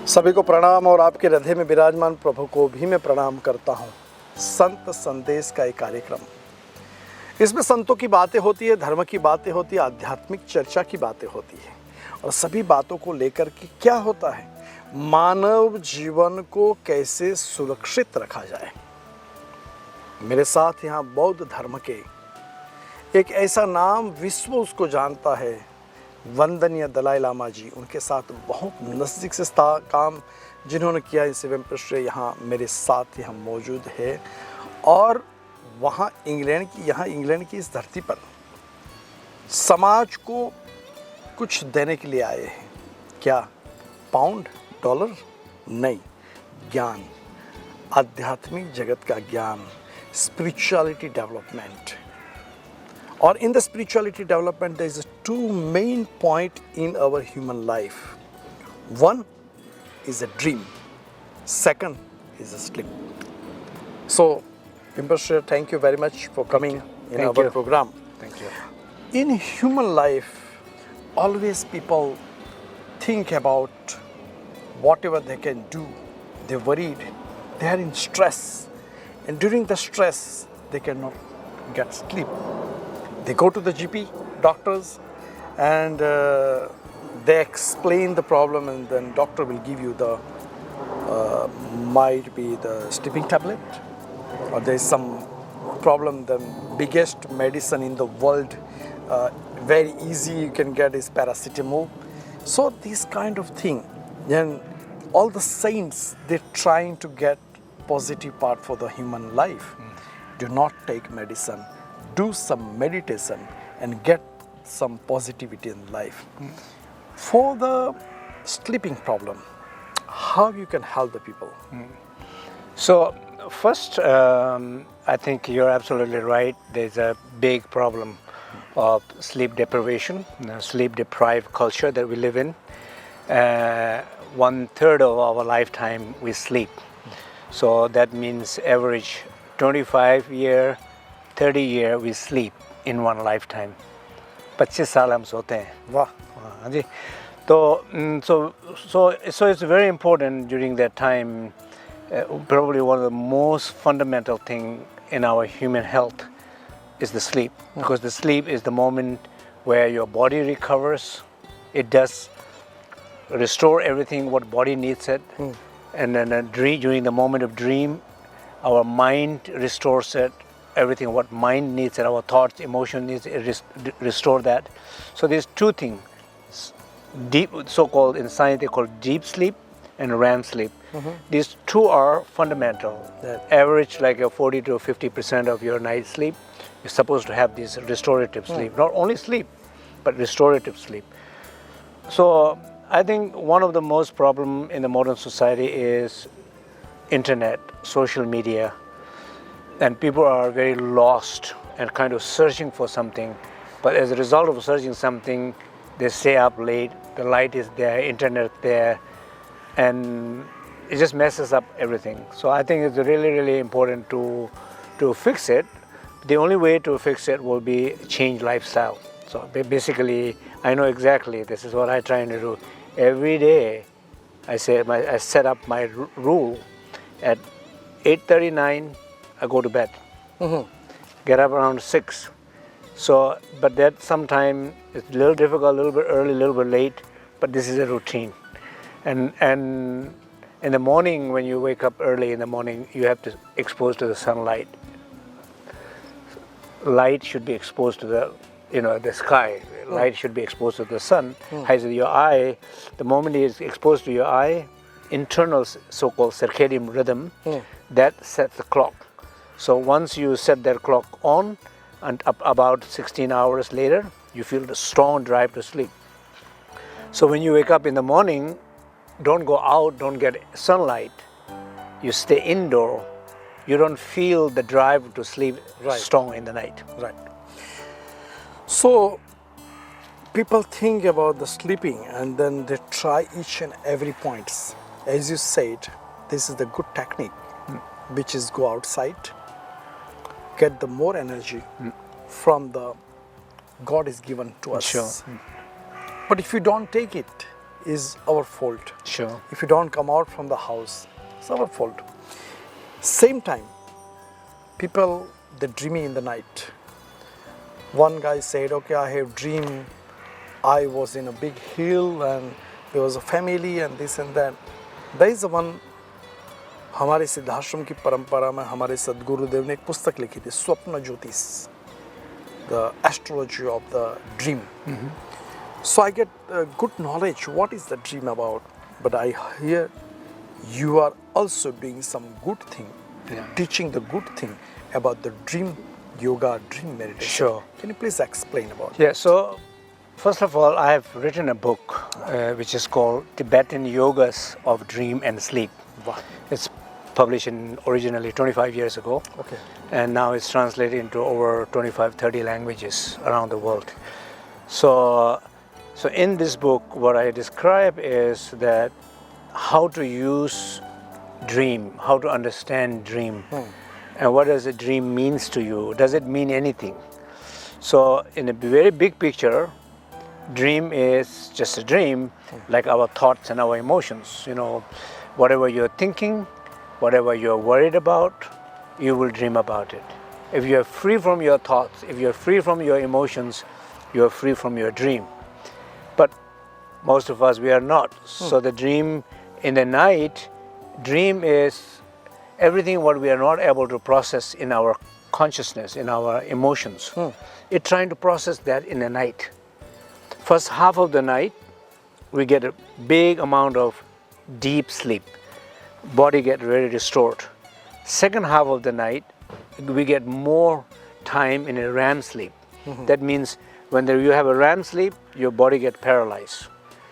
सभी को प्रणाम और आपके हृदय में विराजमान प्रभु को भी मैं प्रणाम करता हूँ। संत संदेश का एक कार्यक्रम, इसमें संतों की बातें होती है, धर्म की बातें होती है, आध्यात्मिक चर्चा की बातें होती है और सभी बातों को लेकर के क्या होता है, मानव जीवन को कैसे सुरक्षित रखा जाए। मेरे साथ यहाँ बौद्ध धर्म के एक ऐसा नाम विश्व उसको जानता है, वंदनीय दलाई लामा जी, उनके साथ बहुत नज़दीक से काम जिन्होंने किया, इस rinpoche यहाँ मेरे साथ यहाँ मौजूद है और वहाँ इंग्लैंड की इस धरती पर समाज को कुछ देने के लिए आए हैं। क्या पाउंड डॉलर? नहीं, ज्ञान, आध्यात्मिक जगत का ज्ञान, स्पिरिचुअलिटी डेवलपमेंट। और in the spirituality development there is two main point in our human life. One is a dream, second is a sleep. So Rinpoche, thank you very much for coming in our program. Thank you. In human life, always people think about whatever they can do. They're worried, they are in stress, and during the stress they cannot get sleep. They go to the GP, doctors, and they explain the problem, and then doctor will give you the, might be the sleeping tablet, or there is some problem. The biggest medicine in the world, very easy you can get is paracetamol. So this kind of thing, then all the saints, they're trying to get positive part for the human life. Do not take medicine. Do some meditation and get some positivity in life. For the sleeping problem, how you can help the people? So first, I think you're absolutely right. There's a big problem of sleep deprivation, sleep deprived culture that we live in. 1/3 of our lifetime we sleep. So that means average 25 year, 30 year we sleep in one lifetime. 25 साल हम सोते हैं. वाह. हाँ जी. So it's very important during that time. Probably one of the most fundamental thing in our human health is the sleep, because the sleep is the moment where your body recovers. It does restore everything what body needs it, and then during the moment of dream, our mind restores it. Everything what mind needs and our thoughts, emotion needs, restore that. So there's two things, deep, so-called in science they call deep sleep and REM sleep. These two are fundamental. That average like a 40 to 50% of your night sleep, you're supposed to have this restorative sleep. Not only sleep, but restorative sleep. So I think one of the most problem in the modern society is internet, social media. And people are very lost and kind of searching for something. But as a result of searching something, they stay up late, the light is there, internet there, and it just messes up everything. So I think it's really, really important to fix it. The only way to fix it will be change lifestyle. So basically, I know exactly, this is what I try to do. Every day, I set up my rule at 8:39, I go to bed. Get up around 6. So, but that sometime it's a little difficult, a little bit early, a little bit late, but this is a routine. And in the morning, when you wake up early in the morning, you have to expose to the sunlight. Light should be exposed to the sky. Light should be exposed to the sun. Your eye, the moment it is exposed to your eye, internal so-called circadian rhythm, that sets the clock. So once you set that clock on, and about 16 hours later, you feel the strong drive to sleep. So when you wake up in the morning, don't go out, don't get sunlight. You stay indoor. You don't feel the drive to sleep strong in the night. Right. So people think about the sleeping and then they try each and every points. As you said, this is the good technique, which is go outside, get the more energy from the God is given to us. Sure. But if you don't take it, is our fault. Sure. If you don't come out from the house, it's our fault. Same time, people, they're dreaming in the night. One guy said, okay, I have dream I was in a big hill and there was a family and this and that. There is one, हमारे सिद्धाश्रम की परंपरा में हमारे सद्गुरुदेव ने एक पुस्तक लिखी थी, स्वप्न ज्योतिष, the astrology of the dream. So I get good knowledge, what is the dream about? But I hear you are also doing some good thing, teaching the good thing about the dream yoga, dream meditation. Sure. Can you please explain about it? Yeah, so first of all, I have written a book which is called Tibetan Yogas of Dream and Sleep. Wow. It's published originally 25 years ago. Okay. And now it's translated into over 25-30 languages around the world. So in this book, what I describe is that how to use dream, how to understand dream, and what does a dream means to you? Does it mean anything? So in a very big picture, dream is just a dream, like our thoughts and our emotions. You know, whatever you're thinking, whatever you're worried about, you will dream about it. If you're free from your thoughts, if you're free from your emotions, you're free from your dream. But most of us, we are not. So the dream in the night, dream is everything what we are not able to process in our consciousness, in our emotions. It's trying to process that in the night. First half of the night, we get a big amount of deep sleep. Body get very restored. Second half of the night, we get more time in a REM sleep. That means when you have a REM sleep, your body get paralyzed.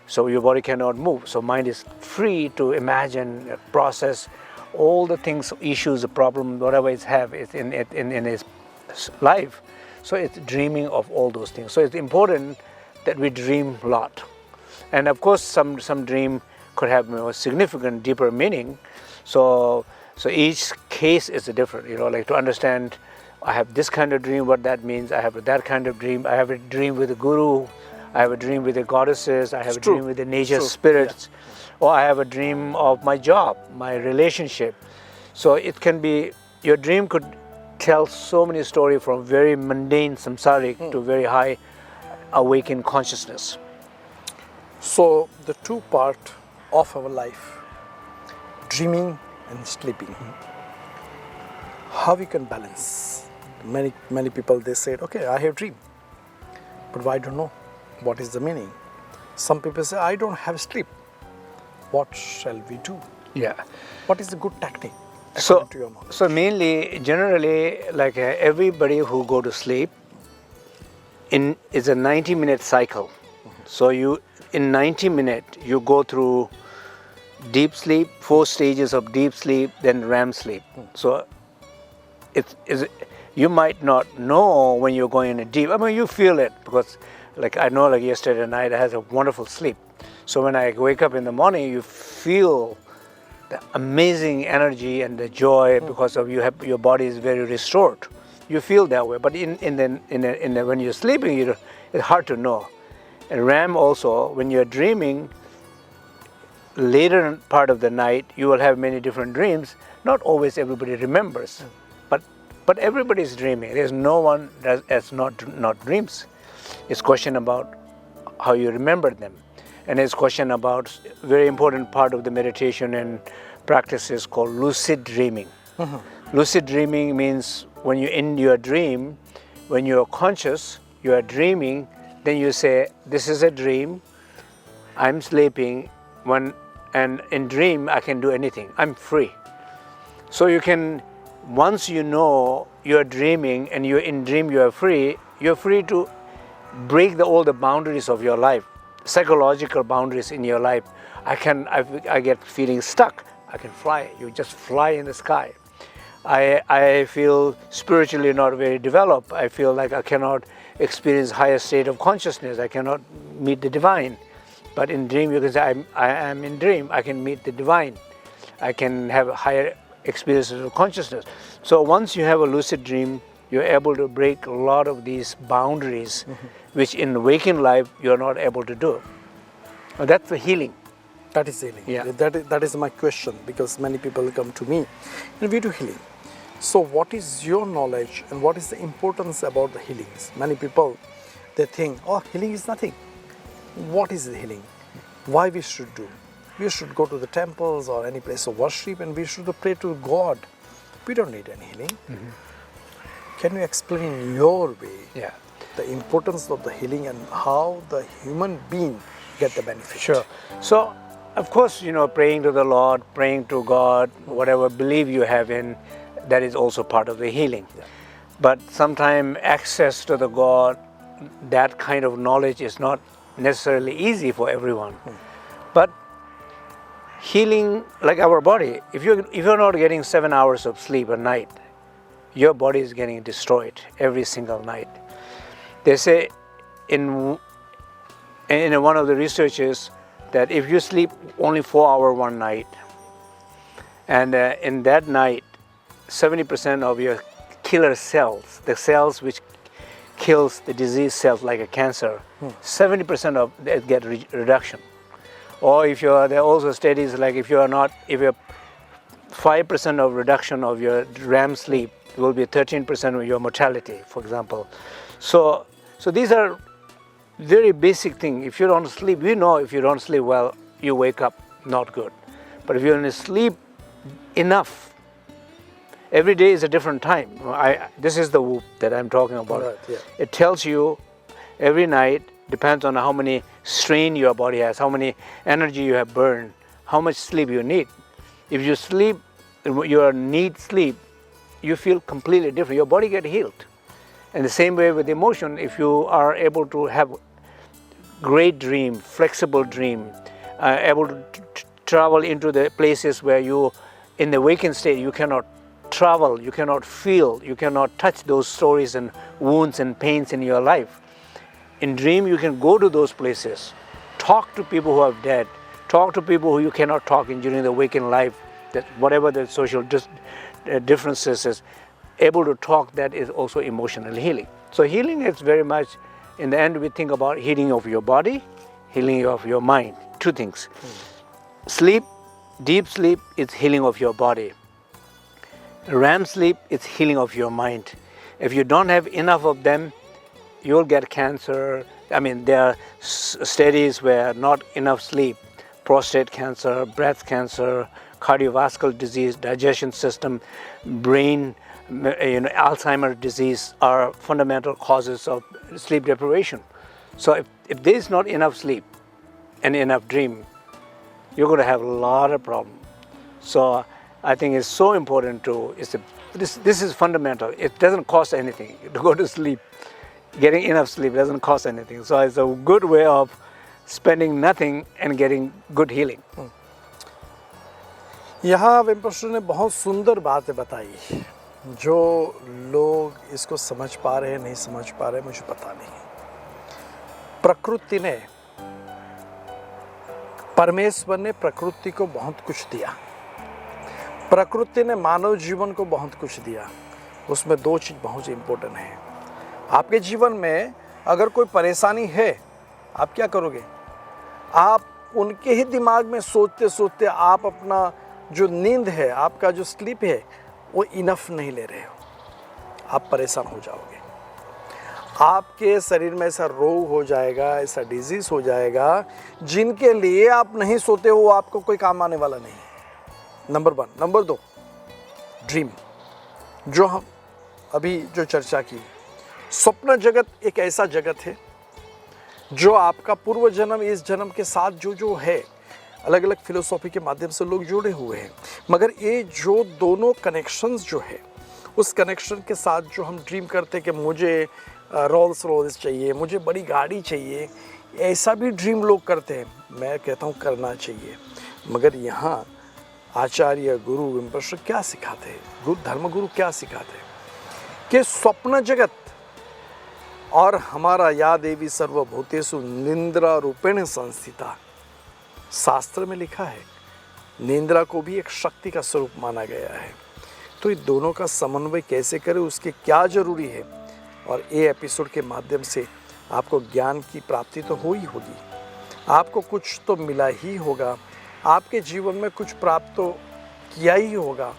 So your body cannot move. So mind is free to imagine, process all the things, issues, the problem, whatever it have in his life. So it's dreaming of all those things. So it's important that we dream a lot. And of course, some dream could have more significant, deeper meaning. So each case is different, you know, like to understand, I have this kind of dream, what that means, I have that kind of dream, I have a dream with the guru, I have a dream with the goddesses, I have a dream with the nature spirits, or I have a dream of my job, my relationship. So it can be, your dream could tell so many stories from very mundane samsaric to very high awakened consciousness. So the two parts of our life, dreaming and sleeping, how we can balance? Many people, they said, okay, I have dream, but I don't know what is the meaning. Some people say, I don't have sleep. What shall we do? Yeah. What is the good technique according to your knowledge? So mainly, generally, like everybody who go to sleep, is a 90-minute cycle. So in 90 minutes, you go through deep sleep, 4 stages of deep sleep, then REM sleep. So you might not know when you're going in a deep, I mean, you feel it, because like I know, like yesterday night, I had a wonderful sleep. So when I wake up in the morning, you feel the amazing energy and the joy because of your body is very restored. You feel that way, but when you're sleeping, it's hard to know. And REM also, when you're dreaming, later part of the night, you will have many different dreams. Not always everybody remembers, but everybody is dreaming. There's no one that's not dreams. It's question about how you remember them, and it's question about very important part of the meditation and practices called lucid dreaming. Lucid dreaming means when you're in your dream, when you're conscious, you are dreaming, then you say, this is a dream, I'm sleeping, and in dream I can do anything, I'm free. So you can, once you know you're dreaming and you're in dream, you're free to break all the boundaries of your life, psychological boundaries in your life. I get feeling stuck, I can fly, you just fly in the sky. I feel spiritually not very developed. I feel like I cannot experience higher state of consciousness. I cannot meet the divine. But in dream, you can say, I am in dream. I can meet the divine. I can have higher experiences of consciousness. So once you have a lucid dream, you're able to break a lot of these boundaries, which in waking life, you're not able to do. That's the healing. That is healing. Yeah. That is my question, because many people come to me and we do healing. So what is your knowledge and what is the importance about the healings? Many people, they think, oh, healing is nothing. What is the healing? Why we should do? We should go to the temples or any place of worship and we should pray to God. We don't need any healing. Can you explain in your way Yeah. the importance of the healing and how the human being get the benefit? Sure. So, of course, praying to the Lord, praying to God, whatever belief you have in, that is also part of the healing. Yeah. But sometimes access to the God, that kind of knowledge is not necessarily easy for everyone. But healing, like our body, if you're not getting 7 hours of sleep a night, your body is getting destroyed every single night. They say in one of the researches that if you sleep only 4 hours one night, and in that night, 70% of your killer cells, the cells which kills the disease cells like a cancer, 70% of that get reduction. Or if there are also studies like if you're 5% of reduction of your REM sleep, it will be 13% of your mortality, for example. So these are very basic things. If you don't sleep, if you don't sleep well, you wake up not good. But if you're in sleep enough, every day is a different time. This is the whoop that I'm talking about. Right, yeah. It tells you every night, depends on how many strain your body has, how many energy you have burned, how much sleep you need. If you sleep, you need sleep, you feel completely different. Your body gets healed. And the same way with emotion, if you are able to have great dream, flexible dream, able to travel into the places where you, in the waking state, you cannot travel, you cannot feel, you cannot touch those stories and wounds and pains in your life. In dream, you can go to those places, talk to people who are dead, talk to people who you cannot talk in during the waking life, that whatever the social differences is, able to talk, that is also emotional healing. So healing is very much, in the end we think about healing of your body, healing of your mind, two things. Sleep, deep sleep is healing of your body. REM sleep is healing of your mind. If you don't have enough of them, you'll get cancer. I mean, there are studies where not enough sleep, prostate cancer, breast cancer, cardiovascular disease, digestion system, brain, Alzheimer's disease are fundamental causes of sleep deprivation. So if there is not enough sleep and enough dream, you're going to have a lot of problems. So I think it's so important this is fundamental. It doesn't cost anything to go to sleep. Getting enough sleep doesn't cost anything. So it's a good way of spending nothing and getting good healing. यहाँ विम्पोचे ने बहुत सुंदर बातें बताई, जो लोग इसको समझ पा रहे हैं नहीं समझ पा रहे मुझे पता नहीं। प्रकृति ने, परमेश्वर ने प्रकृति को बहुत कुछ दिया, प्रकृति ने मानव जीवन को बहुत कुछ दिया। उसमें दो चीज़ बहुत इम्पोर्टेंट है। आपके जीवन में अगर कोई परेशानी है, आप क्या करोगे? आप उनके ही दिमाग में सोचते सोचते आप अपना जो नींद है, आपका जो स्लीप है, वो इनफ नहीं ले रहे हो, आप परेशान हो जाओगे। आपके शरीर में ऐसा रोग हो जाएगा, ऐसा डिजीज हो जाएगा जिनके लिए आप नहीं सोते हो, आपको कोई काम आने वाला नहीं है। नंबर 1। नंबर 2, ड्रीम, जो हम अभी जो चर्चा की, स्वप्न जगत एक ऐसा जगत है जो आपका पूर्व जन्म इस जन्म के साथ जो है, अलग अलग फिलोसॉफी के माध्यम से लोग जुड़े हुए हैं, मगर ये जो दोनों कनेक्शंस जो है, उस कनेक्शन के साथ जो हम ड्रीम करते हैं कि मुझे रोल्स रॉयस चाहिए, मुझे बड़ी गाड़ी चाहिए, ऐसा भी ड्रीम लोग करते हैं। मैं कहता हूँ करना चाहिए, मगर यहाँ आचार्य गुरु रिम्पोचे क्या सिखाते हैं, धर्मगुरु क्या सिखाते हैं कि स्वप्न जगत और हमारा या देवी सर्वभूतेषु निंद्रा रूपेण संस्थिता, शास्त्र में लिखा है निंद्रा को भी एक शक्ति का स्वरूप माना गया है। तो ये दोनों का समन्वय कैसे करें, उसके क्या जरूरी है, और ये एपिसोड के माध्यम से आपको ज्ञान की प्राप्ति तो हो ही होगी। आपको कुछ तो मिला ही होगा, आपके जीवन में कुछ प्राप्त तो किया ही होगा,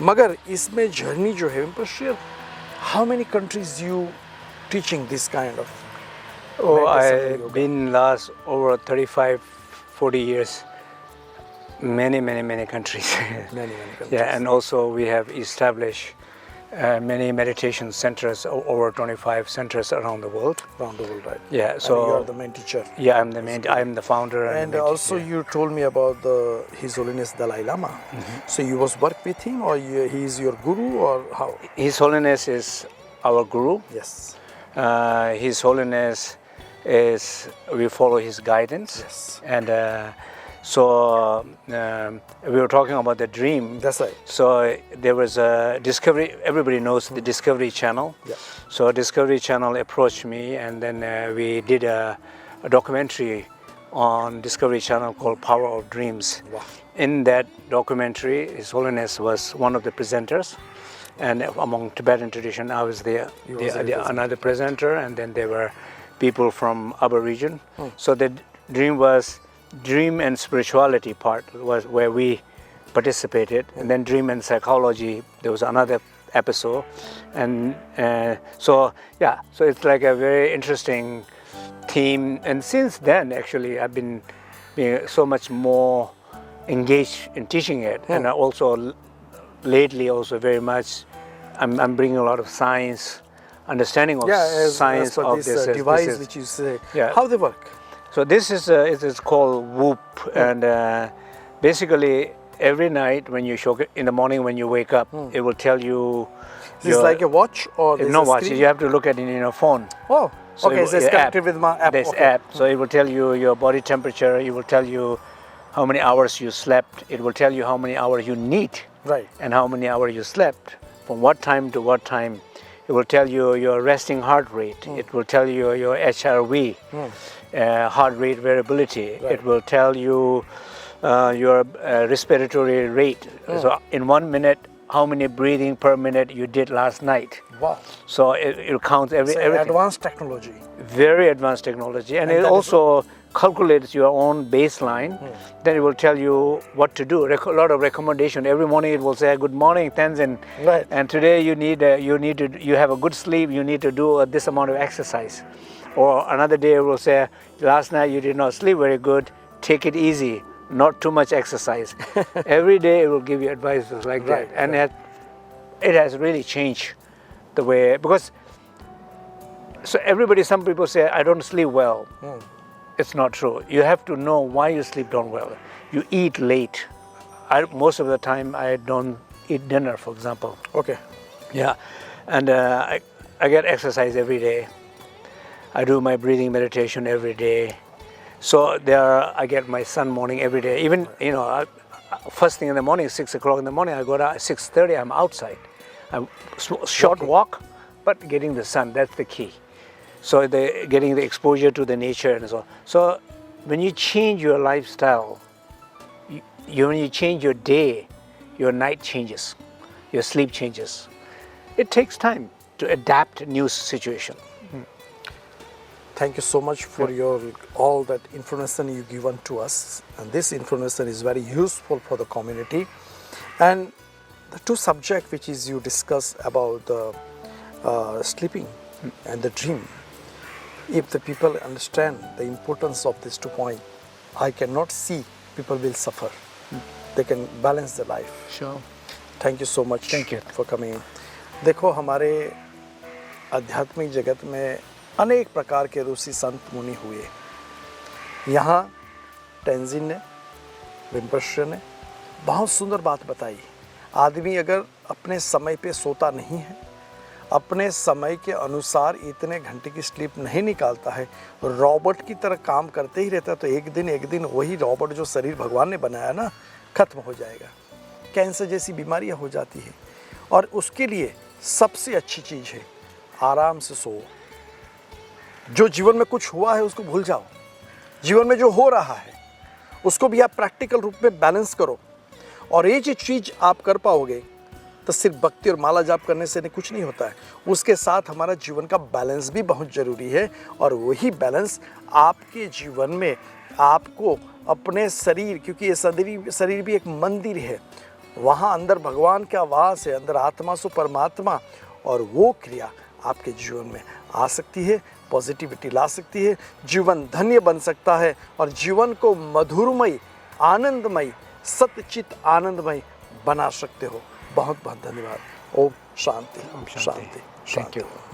मगर इसमें जर्नी जो है, how many countries you teaching this kind of? Oh, I've been last over 35-40 years, many countries. Many countries. Yeah, and also we have established many meditation centers, over 25 centers around the world. Around the world, right? Yeah, so and you are the main teacher. Yeah, I'm the founder. And also you told me about His Holiness Dalai Lama. So you was work with him, or he is your guru, or how? His Holiness is our guru. Yes. His Holiness is, we follow his guidance. Yes. And so we were talking about the dream. That's right. So there was a Discovery, everybody knows the Discovery Channel. Yeah. So Discovery Channel approached me, and then we did a documentary on Discovery Channel called Power of Dreams. Wow. In that documentary, His Holiness was one of the presenters. And among Tibetan tradition, I was another presenter, and then there were people from other region. So the dream and spirituality part was where we participated, and then dream and psychology, there was another episode. And so it's like a very interesting theme. And since then, actually, I've been being so much more engaged in teaching it. And I also lately also very much I'm bringing a lot of science, understanding of science as of this device which you say. Yeah. How they work? So this is it is called Whoop, and basically every night when you in the morning when you wake up, it will tell you. Is this like a watch or no watch? You have to look at it in your phone. Oh, so okay. It's connected with my app. This app, so it will tell you your body temperature. It will tell you how many hours you slept. It will tell you how many hours you need. Right. And how many hours you slept, from what time to what time. It will tell you your resting heart rate. It will tell you your HRV, heart rate variability. Right. It will tell you your respiratory rate. So in 1 minute, how many breathing per minute you did last night. Wow. So it counts everything. Advanced technology. Very advanced technology. And it also calculates your own baseline. Then it will tell you what to do. A lot of recommendation. Every morning it will say, "Good morning, Tenzin. Right. And today you have a good sleep. You need to do this amount of exercise." Or another day it will say, "Last night you did not sleep very good. Take it easy. Not too much exercise." Every day it will give you advice like that. And it has really changed the way, because some people say, "I don't sleep well." It's not true. You have to know why you sleep don't well. You eat late. Most of the time I don't eat dinner, for example. Okay. Yeah, and I get exercise every day. I do my breathing meditation every day. So I get my sun morning every day. Even first thing in the morning, 6 o'clock in the morning, I go out at 6:30. I'm outside. I'm short walk, but getting the sun, that's the key. So getting the exposure to the nature and so on. So when you change your lifestyle, when you change your day, your night changes, your sleep changes. It takes time to adapt to new situation. Thank you so much for all that information you given to us, and this information is very useful for the community. And the two subjects which is you discuss about the sleeping and the dream. If the people understand the importance of these 2 points, I cannot see people will suffer. They can balance their life. Sure. Thank you so much. Thank you for coming. देखो हमारे आध्यात्मिक जगत में अनेक प्रकार के ऋषि संत मुनि हुए। यहाँ टेंजिन ने, रिम्पोचे ने बहुत सुंदर बात बताई। आदमी अगर अपने समय पे सोता नहीं है, अपने समय के अनुसार इतने घंटे की स्लीप नहीं निकालता है, रॉबोट की तरह काम करते ही रहता है, तो एक दिन वही रॉबोट जो शरीर भगवान ने बनाया ना, खत्म हो जाएगा। कैंसर जैसी बीमारियां हो जाती है। और उसके लिए सबसे अच्छी चीज़ है आराम से सो। जो जीवन में कुछ हुआ है उसको भूल जाओ। जीवन में जो हो रहा है उसको भी आप प्रैक्टिकल रूप में बैलेंस करो। और ये जो चीज़ आप कर पाओगे तो सिर्फ भक्ति और माला जाप करने से कुछ नहीं होता है। उसके साथ हमारा जीवन का बैलेंस भी बहुत ज़रूरी है। और वही बैलेंस आपके जीवन में आपको अपने शरीर, क्योंकि ये शरीर भी एक मंदिर है, वहाँ अंदर भगवान का वास है, अंदर आत्मा सु परमात्मा, और वो क्रिया आपके जीवन में आ सकती है, पॉजिटिविटी ला सकती है, जीवन धन्य बन सकता है और जीवन को मधुरमय, आनंदमय, सतचित आनंदमय बना सकते हो। बहुत बहुत धन्यवाद। ओम शांति शांति Thank शांति। you.